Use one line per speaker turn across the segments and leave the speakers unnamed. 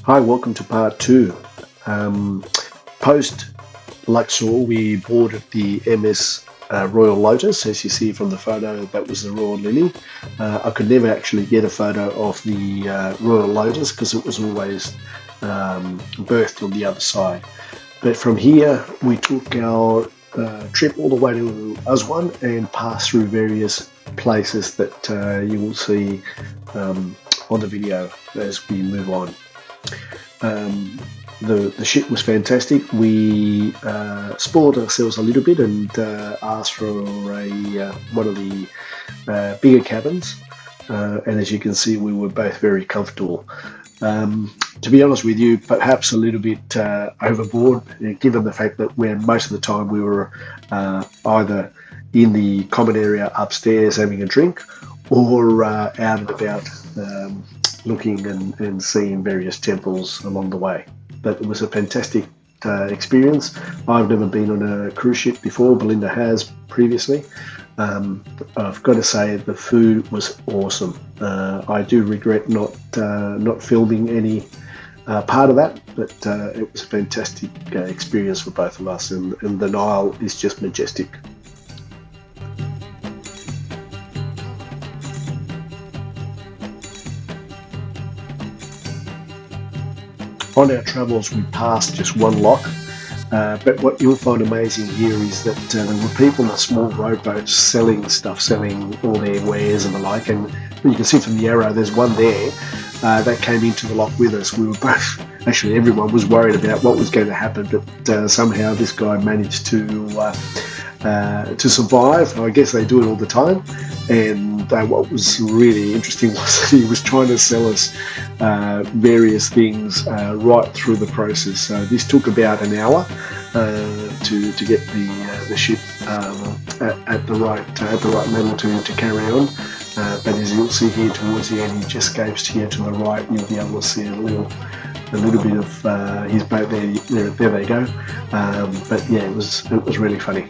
Hi, welcome to part two. Um, Post Luxor, we boarded the MS Royal Lotus. As you see from the photo, that was the Royal Lily. I could never actually get a photo of the Royal Lotus because it was always berthed on the other side. But from here, we took our trip all the way to Aswan and passed through various places that you will see on the video as we move on. The ship was fantastic. We spoiled ourselves a little bit and asked for one of the bigger cabins, and as you can see, we were both very comfortable. To be honest with you, perhaps a little bit overboard, given the fact that most of the time we were either in the common area upstairs having a drink or out and about looking and seeing various temples along the way. But it was a fantastic experience. I've never been on a cruise ship before. Belinda has previously. I've got to say the food was awesome. I do regret not filming any part of that, but it was a fantastic experience for both of us, and the Nile is just majestic. On our travels, we passed just one lock, but what you'll find amazing here is that there were people in small rowboats selling all their wares and the like, and you can see from the arrow there's one there that came into the lock with us. We were both, actually everyone was worried about what was going to happen, but somehow this guy managed to survive. I guess they do it all the time. And what was really interesting was that he was trying to sell us various things right through the process. So this took about an hour to get the ship at the right level to carry on. But as you'll see here towards the end, he just goes here to the right. You'll be able to see a little bit of his boat there. There they go. But yeah, it was really funny.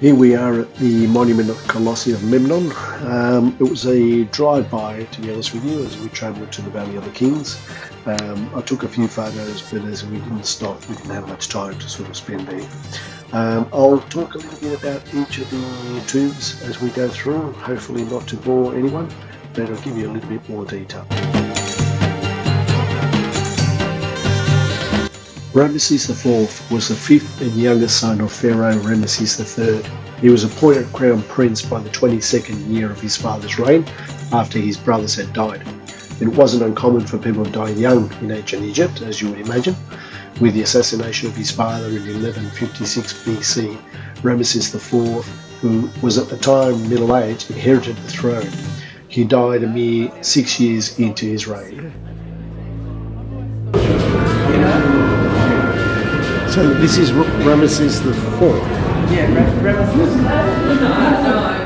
Here we are at the Monument of Colossi of Memnon. It was a drive-by, to be honest with you, as we travelled to the Valley of the Kings. I took a few photos, but as we didn't stop, we didn't have much time to sort of spend there. I'll talk a little bit about each of the tombs as we go through, hopefully not to bore anyone, but I'll give you a little bit more detail. Ramesses IV was the fifth and youngest son of Pharaoh Ramesses III. He was appointed crown prince by the 22nd year of his father's reign, after his brothers had died. It wasn't uncommon for people to die young in ancient Egypt, as you would imagine. With the assassination of his father in 1156 BC, Ramesses IV, who was at the time middle-aged, inherited the throne. He died a mere 6 years into his reign. So this is Ramesses IV.
Yeah, Ramesses. No.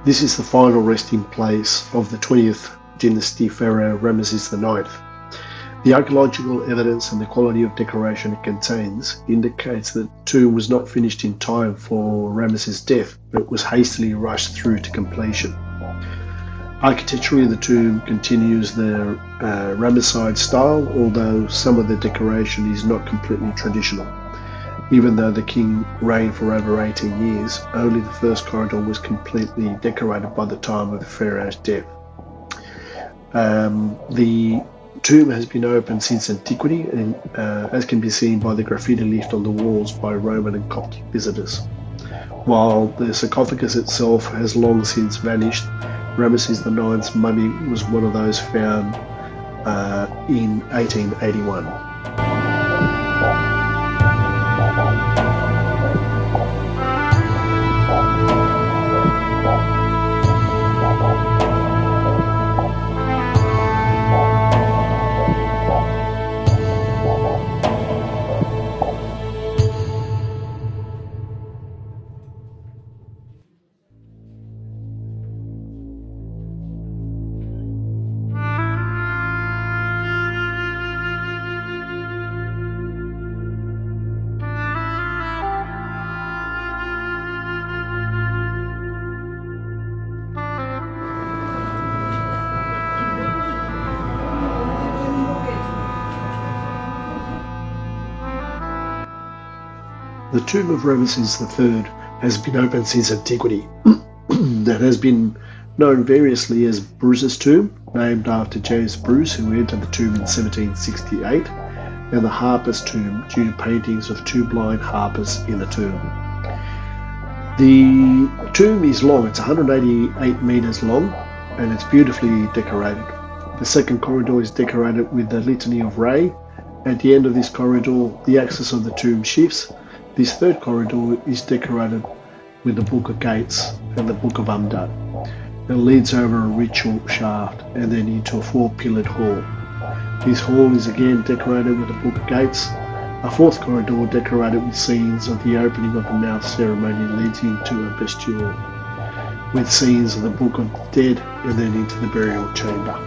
This is the final resting place of the 20th dynasty pharaoh Ramesses IX. The archaeological evidence and the quality of decoration it contains indicates that the tomb was not finished in time for Ramesses' death, but was hastily rushed through to completion. Architecturally, the tomb continues the Ramesside style, although some of the decoration is not completely traditional. Even though the king reigned for over 18 years, only the first corridor was completely decorated by the time of the pharaoh's death. The tomb has been open since antiquity, and as can be seen by the graffiti left on the walls by Roman and Coptic visitors. While the sarcophagus itself has long since vanished, Ramesses IX's mummy was one of those found in 1881. The tomb of Ramesses III has been open since antiquity. That has been known variously as Bruce's tomb, named after James Bruce, who entered the tomb in 1768, and the Harper's tomb, due to paintings of two blind harpers in the tomb. The tomb is long, it's 188 metres long, and it's beautifully decorated. The second corridor is decorated with the Litany of Re. At the end of this corridor, the axis of the tomb shifts. This third corridor is decorated with the Book of Gates and the Book of Amdad. It leads over a ritual shaft and then into a four-pillared hall. This hall is again decorated with the Book of Gates. A fourth corridor decorated with scenes of the opening of the mouth ceremony leads into a vestibule with scenes of the Book of the Dead and then into the burial chamber.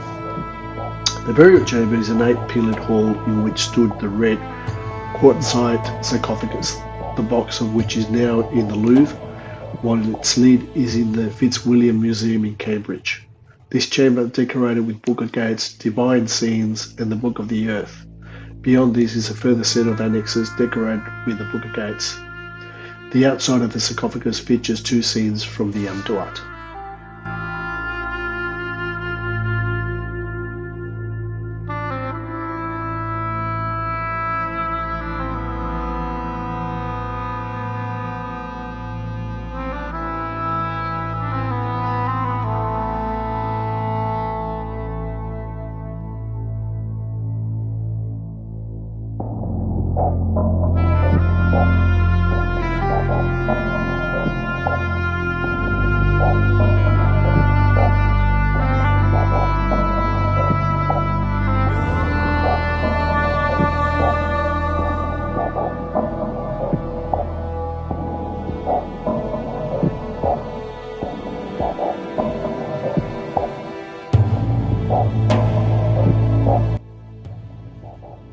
The burial chamber is an 8-pillared hall in which stood the red quartzite sarcophagus, the box of which is now in the Louvre, while its lid is in the Fitzwilliam Museum in Cambridge. This chamber is decorated with Book of Gates, divine scenes, and the Book of the Earth. Beyond this is a further set of annexes decorated with the Book of Gates. The outside of the sarcophagus features two scenes from the Amduat.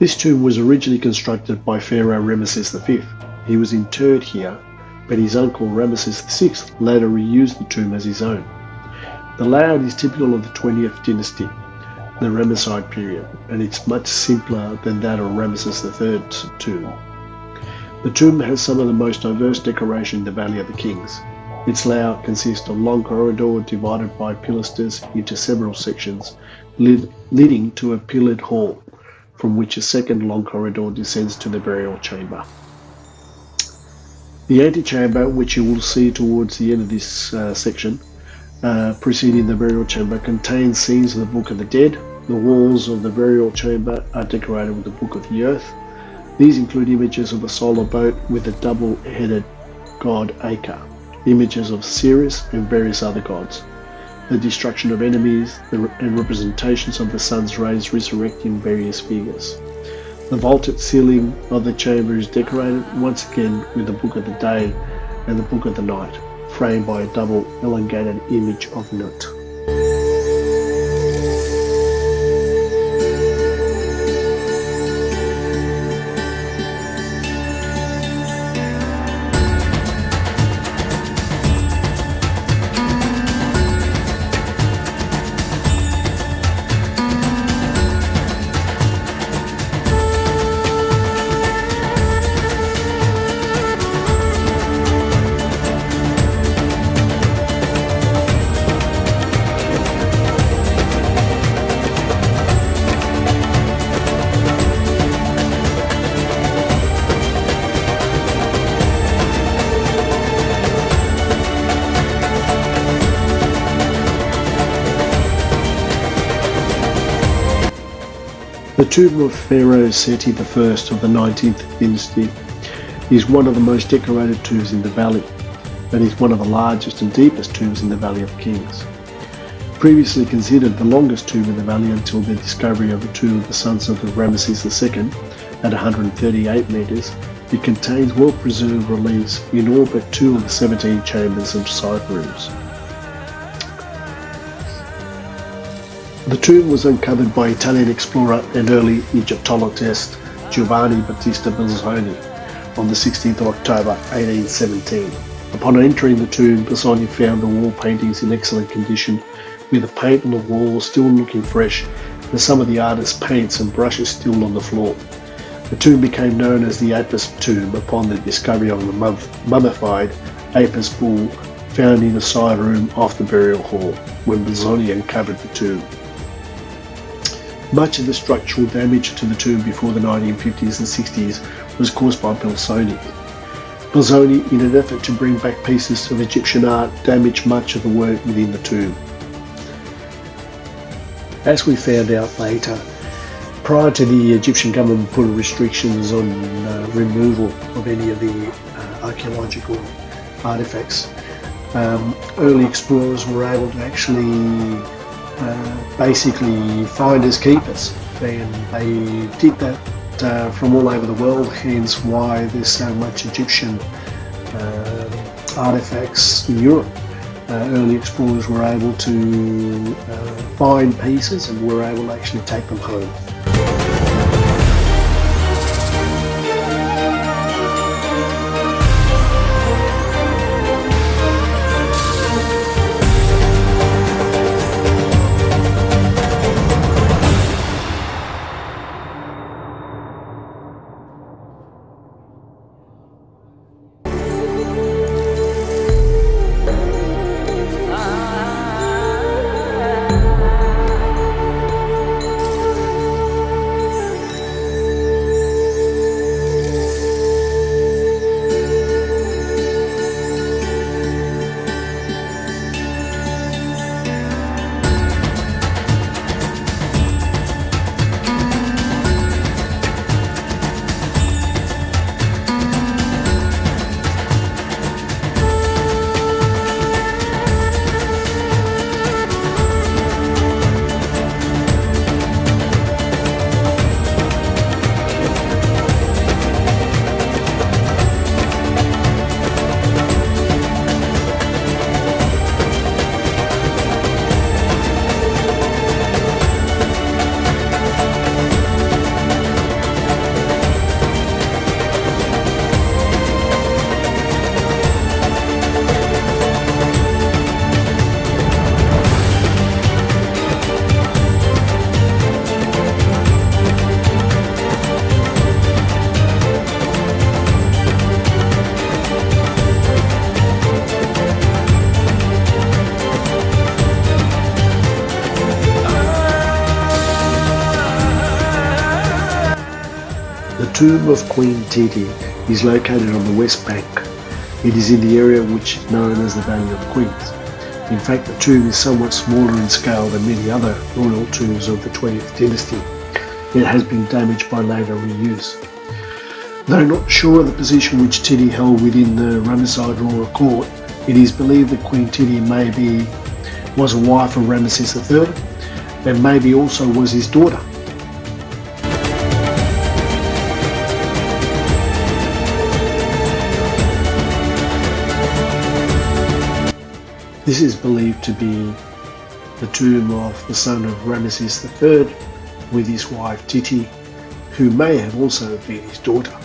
This tomb was originally constructed by Pharaoh Ramesses V. He was interred here, but his uncle Ramesses VI later reused the tomb as his own. The layout is typical of the 20th dynasty, the Ramesside period, and it's much simpler than that of Ramesses III's tomb. The tomb has some of the most diverse decoration in the Valley of the Kings. Its layout consists of long corridor divided by pilasters into several sections, leading to a pillared hall, from which a second long corridor descends to the burial chamber. The antechamber, which you will see towards the end of this section, preceding the burial chamber, contains scenes of the Book of the Dead. The walls of the burial chamber are decorated with the Book of the Earth. These include images of a solar boat with a double-headed god Acre, images of Sirius and various other gods, the destruction of enemies, and representations of the sun's rays resurrecting various figures. The vaulted ceiling of the chamber is decorated once again with the Book of the Day and the Book of the Night. framed by a double elongated image of Nut. The tomb of Pharaoh Seti I of the 19th dynasty is one of the most decorated tombs in the valley, and is one of the largest and deepest tombs in the Valley of Kings. Previously considered the longest tomb in the valley until the discovery of the tomb of the sons of Ramesses II at 138 metres, it contains well-preserved reliefs in all but 2 of the 17 chambers and side rooms. The tomb was uncovered by Italian explorer and early Egyptologist Giovanni Battista Belzoni on the 16th of October 1817. Upon entering the tomb, Belzoni found the wall paintings in excellent condition, with the paint on the walls still looking fresh and some of the artist's paints and brushes still on the floor. The tomb became known as the Apis tomb upon the discovery of the mummified Apis bull found in a side room off the burial hall when Belzoni uncovered the tomb. Much of the structural damage to the tomb before the 1950s and 60s was caused by Belzoni. Belzoni, in an effort to bring back pieces of Egyptian art, damaged much of the work within the tomb. As we found out later, prior to the Egyptian government putting restrictions on removal of any of the archaeological artifacts, early explorers were able to actually basically finders keepers, and they did that from all over the world, hence why there's so much Egyptian artifacts in Europe. Early explorers were able to find pieces and were able to actually take them home. The tomb of Queen Titi is located on the west bank. It is in the area which is known as the Valley of Queens. In fact, the tomb is somewhat smaller in scale than many other royal tombs of the 20th dynasty. It has been damaged by later reuse. Though not sure of the position which Titi held within the Ramesside royal court, it is believed that Queen Titi was a wife of Ramesses III and maybe also was his daughter. This is believed to be the tomb of the son of Ramesses III with his wife Titi, who may have also been his daughter.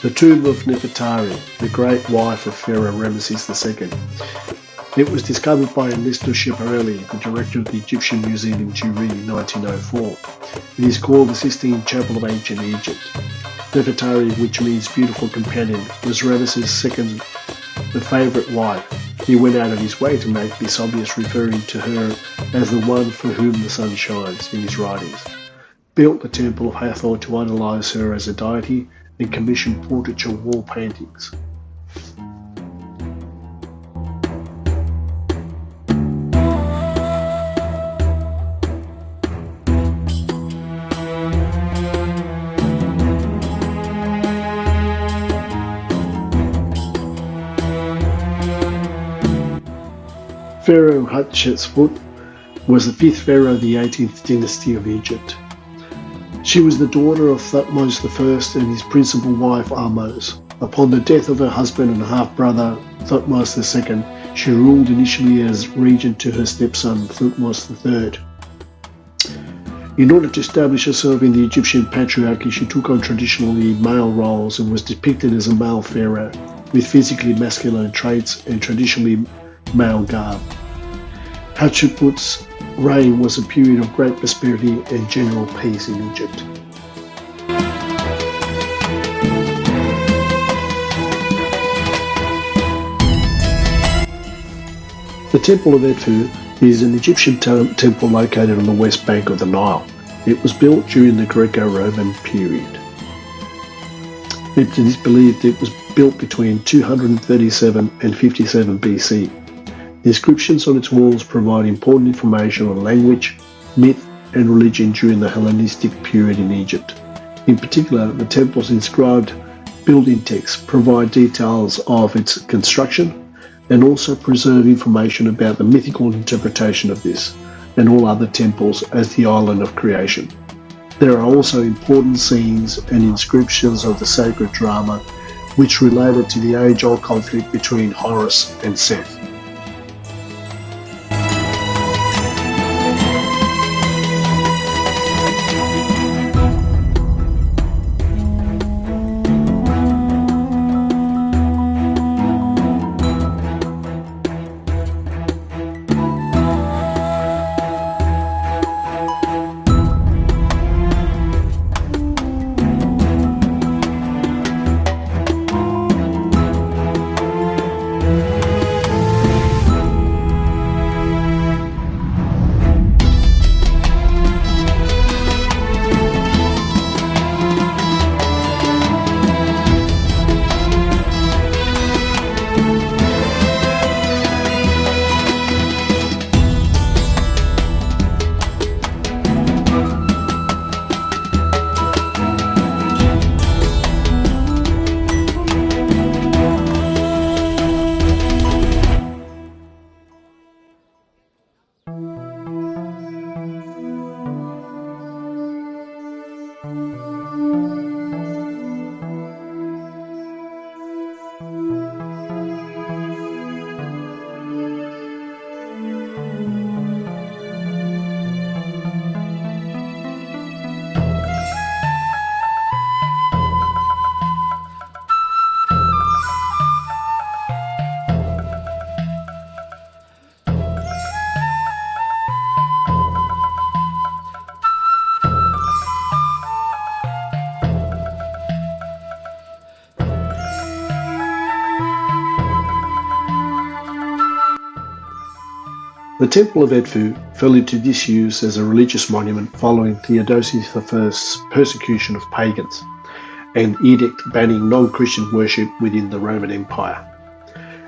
The tomb of Nefertari, the great wife of Pharaoh Ramesses II. It was discovered by Ernesto Schiaparelli, the director of the Egyptian Museum in Turin in 1904. It is called the Sistine Chapel of Ancient Egypt. Nefertari, which means beautiful companion, was Ramesses II, the favourite wife. He went out of his way to make this obvious, referring to her as the one for whom the sun shines in his writings. Built the Temple of Hathor to idolise her as a deity, and commissioned portraiture wall paintings. Pharaoh Hatshepsut was the fifth pharaoh of the 18th dynasty of Egypt. She was the daughter of Thutmose I and his principal wife Ahmose. Upon the death of her husband and half-brother Thutmose II, she ruled initially as regent to her stepson Thutmose III. In order to establish herself in the Egyptian patriarchy, she took on traditionally male roles and was depicted as a male pharaoh, with physically masculine traits and traditionally male garb. Hatshepsut's reign was a period of great prosperity and general peace in Egypt. The Temple of Edfu is an Egyptian temple located on the west bank of the Nile. It was built during the Greco-Roman period. It is believed it was built between 237 and 57 BC. The inscriptions on its walls provide important information on language, myth, and religion during the Hellenistic period in Egypt. In particular, the temple's inscribed building texts provide details of its construction and also preserve information about the mythical interpretation of this and all other temples as the island of creation. There are also important scenes and inscriptions of the sacred drama which related to the age-old conflict between Horus and Seth. The Temple of Edfu fell into disuse as a religious monument following Theodosius I's persecution of pagans, an edict banning non-Christian worship within the Roman Empire.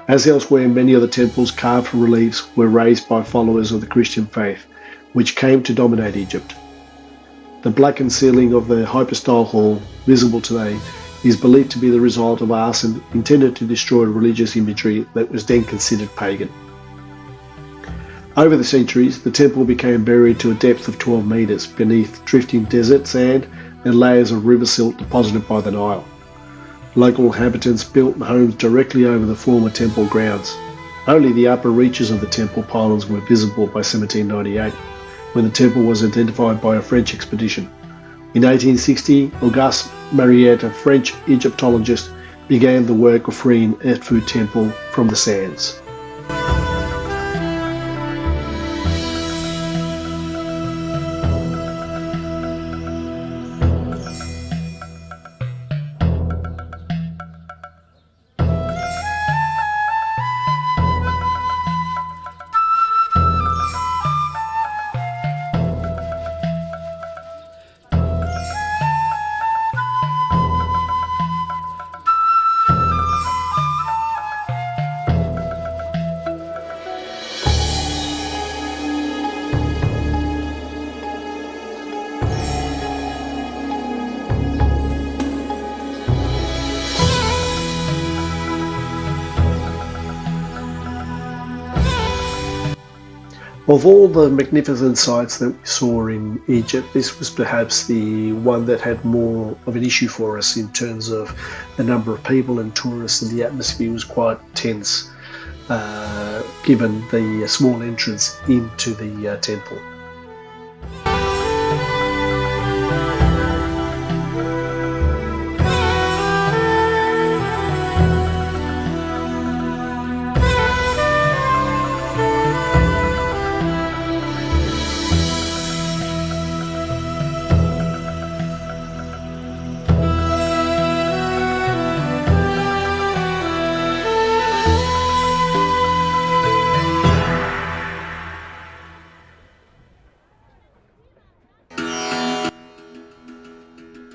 As elsewhere, many of the temple's carved reliefs were raised by followers of the Christian faith, which came to dominate Egypt. The blackened ceiling of the hypostyle hall, visible today, is believed to be the result of arson intended to destroy religious imagery that was then considered pagan. Over the centuries, the temple became buried to a depth of 12 metres beneath drifting desert sand and layers of river silt deposited by the Nile. Local inhabitants built homes directly over the former temple grounds. Only the upper reaches of the temple pylons were visible by 1798, when the temple was identified by a French expedition. In 1860, Auguste Mariette, a French Egyptologist, began the work of freeing Edfu Temple from the sands. Of all the magnificent sights that we saw in Egypt, this was perhaps the one that had more of an issue for us in terms of the number of people and tourists, and the atmosphere was quite tense given the small entrance into the temple.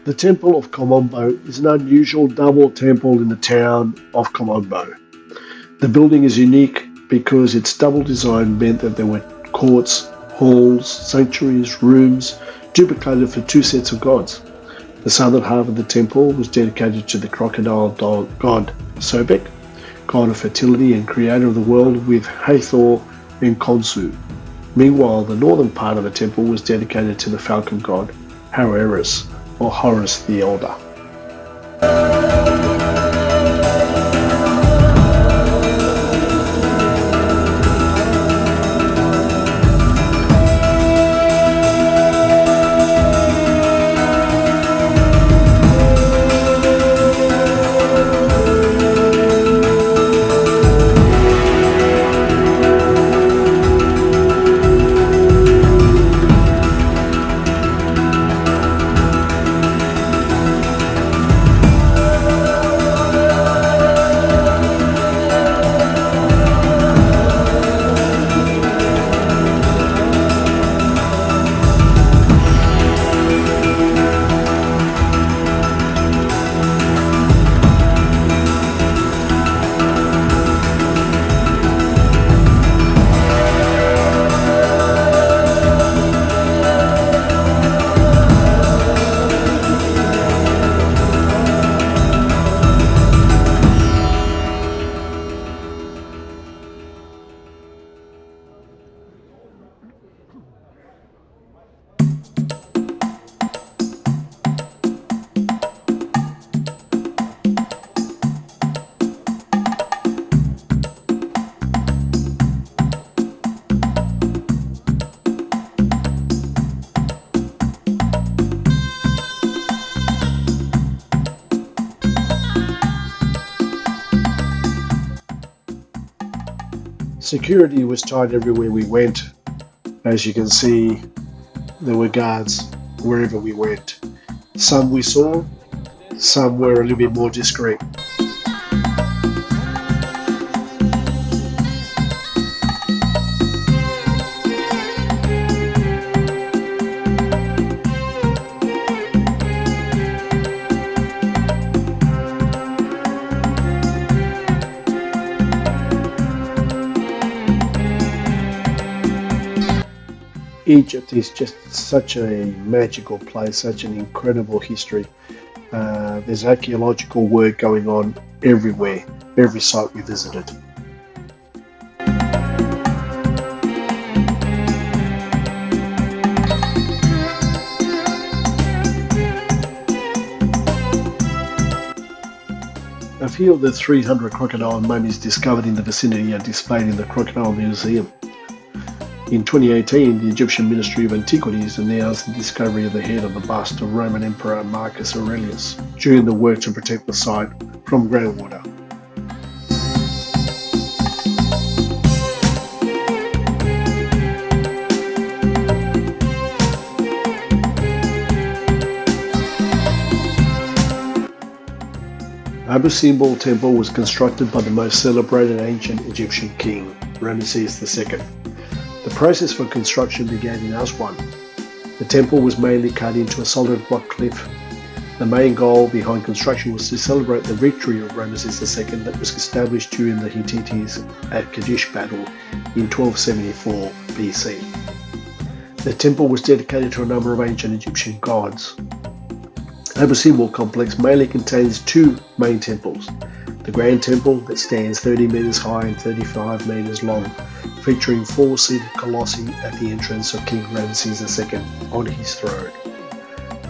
The Temple of Komombo is an unusual double temple in the town of Komombo. The building is unique because its double design meant that there were courts, halls, sanctuaries, rooms, duplicated for two sets of gods. The southern half of the temple was dedicated to the crocodile god Sobek, god of fertility and creator of the world, with Hathor and Khonsu. Meanwhile, the northern part of the temple was dedicated to the falcon god Haroeris, or Horus the Elder. Security was tight everywhere we went. As you can see, there were guards wherever we went. Some we saw, some were a little bit more discreet. Egypt is just such a magical place, such an incredible history. There's archaeological work going on everywhere, every site we visited. A few of the 300 crocodile mummies discovered in the vicinity are displayed in the Crocodile Museum. In 2018, the Egyptian Ministry of Antiquities announced the discovery of the head of the bust of Roman Emperor Marcus Aurelius during the work to protect the site from groundwater. Abu Simbel Temple was constructed by the most celebrated ancient Egyptian king, Ramesses II. The process for construction began in Aswan. The temple was mainly cut into a solid rock cliff. The main goal behind construction was to celebrate the victory of Ramesses II that was established during the Hittites at Kadesh battle in 1274 BC. The temple was dedicated to a number of ancient Egyptian gods. Abu Simbel complex mainly contains two main temples. The Grand Temple that stands 30 metres high and 35 metres long, featuring four-seated colossi at the entrance of King Ramesses II on his throne.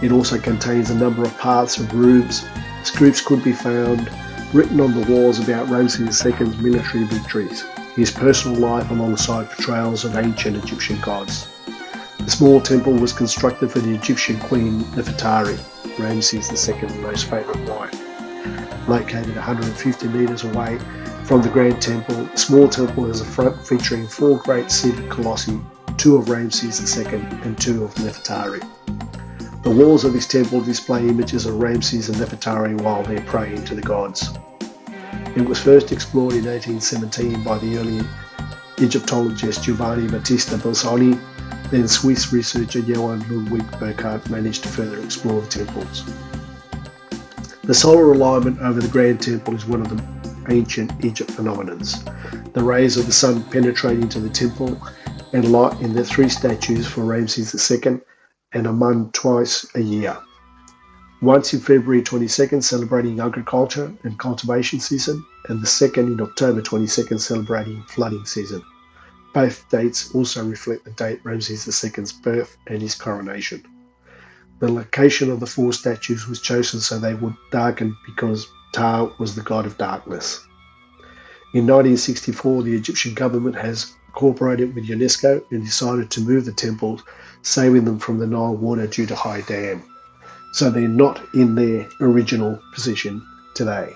It also contains a number of paths and roofs. Scripts could be found written on the walls about Ramesses II's military victories, his personal life alongside portrayals of ancient Egyptian gods. The small temple was constructed for the Egyptian queen Nefertari, Ramesses II's most favourite wife. Located 150 metres away from the Grand Temple, the small temple has a front featuring four great seated colossi, two of Ramesses II and two of Nefertari. The walls of this temple display images of Ramesses and Nefertari while they're praying to the gods. It was first explored in 1817 by the early Egyptologist Giovanni Battista Belzoni. Then Swiss researcher Johann Ludwig Burckhardt managed to further explore the temples. The solar alignment over the Grand Temple is one of the ancient Egypt phenomenons. The rays of the sun penetrate into the temple and light in the three statues for Ramesses II and Amun twice a year. Once in February 22nd, celebrating agriculture and cultivation season, and the second in October 22nd, celebrating flooding season. Both dates also reflect the date Ramesses II's birth and his coronation. The location of the four statues was chosen so they would darken because Ptah was the god of darkness. In 1964, the Egyptian government has cooperated with UNESCO and decided to move the temples, saving them from the Nile water due to high dam. So they're not in their original position today.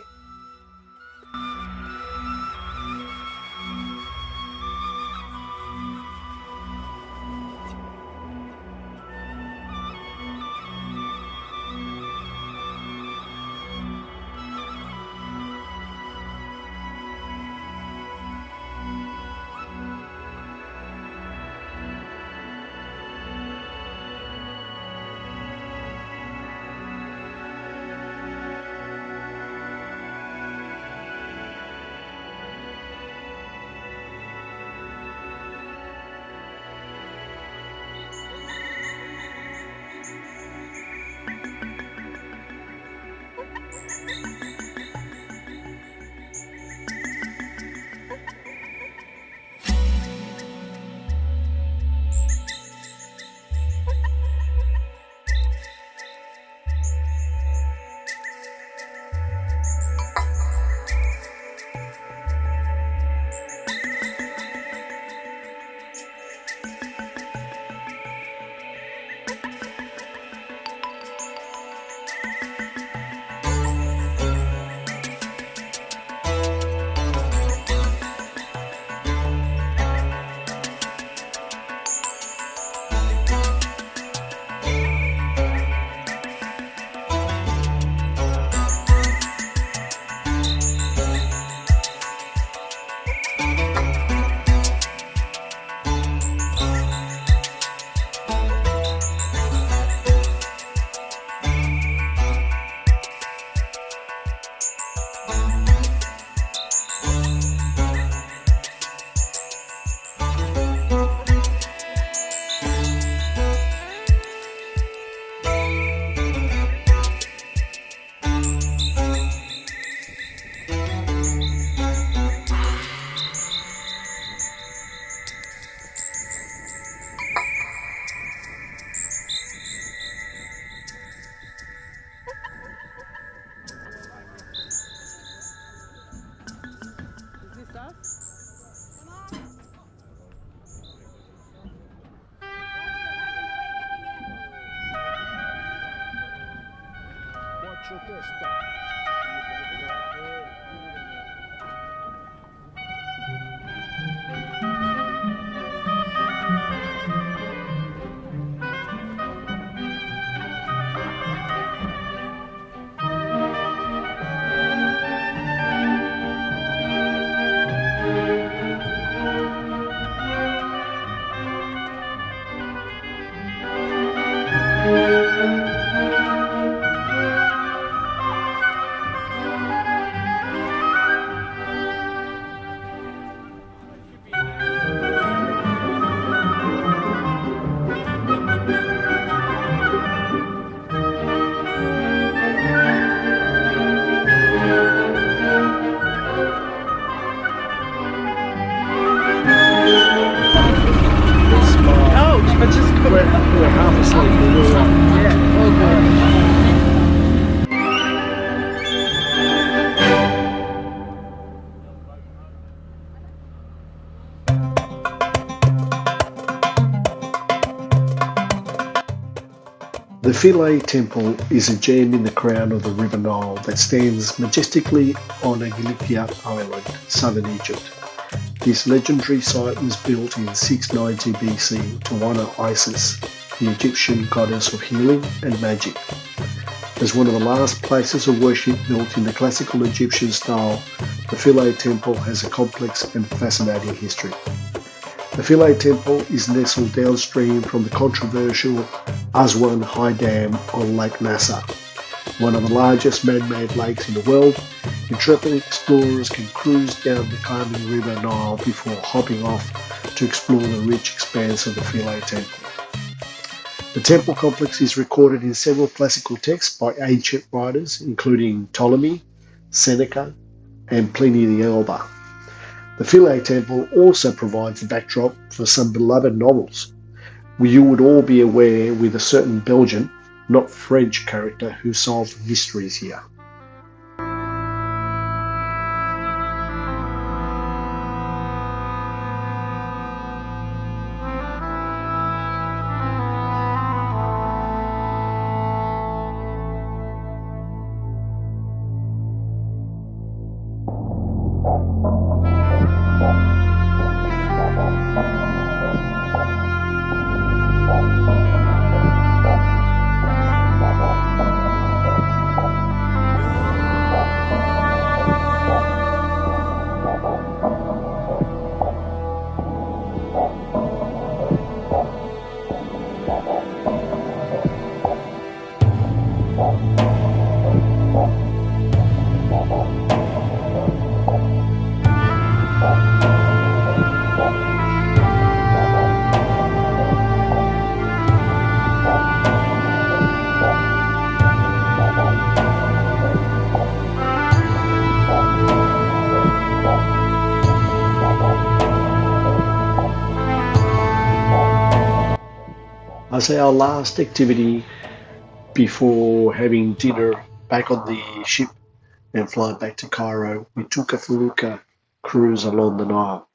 I just got
We're half asleep.
yeah, all good.
The Philae Temple is a gem in the crown of the River Nile that stands majestically on Agilikia Island, southern Egypt. This legendary site was built in 690 BC to honour Isis, the Egyptian goddess of healing and magic. As one of the last places of worship built in the classical Egyptian style, the Philae Temple has a complex and fascinating history. The Philae Temple is nestled downstream from the controversial Aswan High Dam on Lake Nasser, one of the largest man-made lakes in the world. Intrepid explorers can cruise down the calming River Nile before hopping off to explore the rich expanse of the Philae Temple. The temple complex is recorded in several classical texts by ancient writers, including Ptolemy, Seneca, and Pliny the Elder. The Philae Temple also provides the backdrop for some beloved novels. You would all be aware with a certain Belgian, not French character who solved mysteries here. As our last activity before having dinner back on the ship and flying back to Cairo, we took a felucca cruise along the Nile.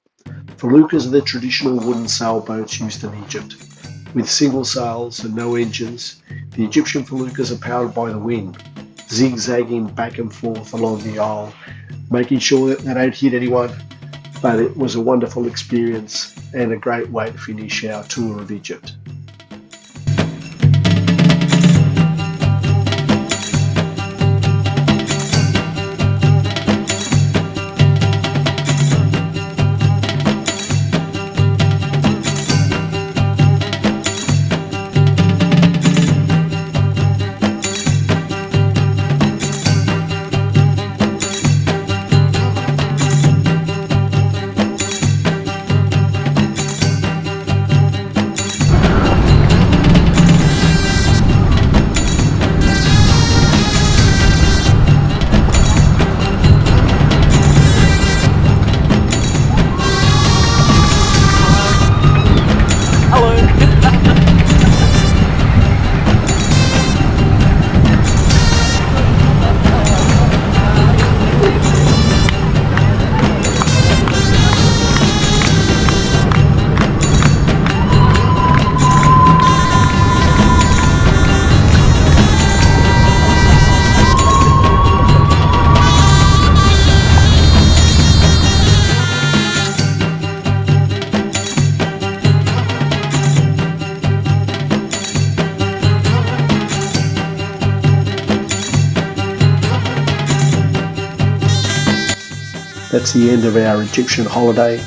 Feluccas are the traditional wooden sailboats used in Egypt. With single sails and no engines, the Egyptian feluccas are powered by the wind, zigzagging back and forth along the Isle, making sure that they don't hit anyone. But it was a wonderful experience and a great way to finish our tour of Egypt. that's the end of our Egyptian holiday.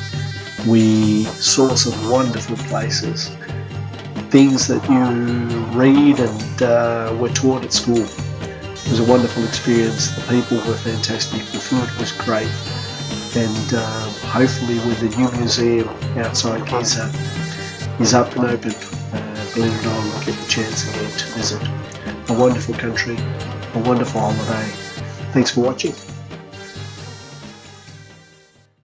We saw some wonderful places, things that you read and were taught at school. It was a wonderful experience. The people were fantastic. The food was great. And hopefully when the new museum outside Giza is up and open, believe it or not, we'll get the chance again to visit a wonderful country, a wonderful holiday. Thanks for watching.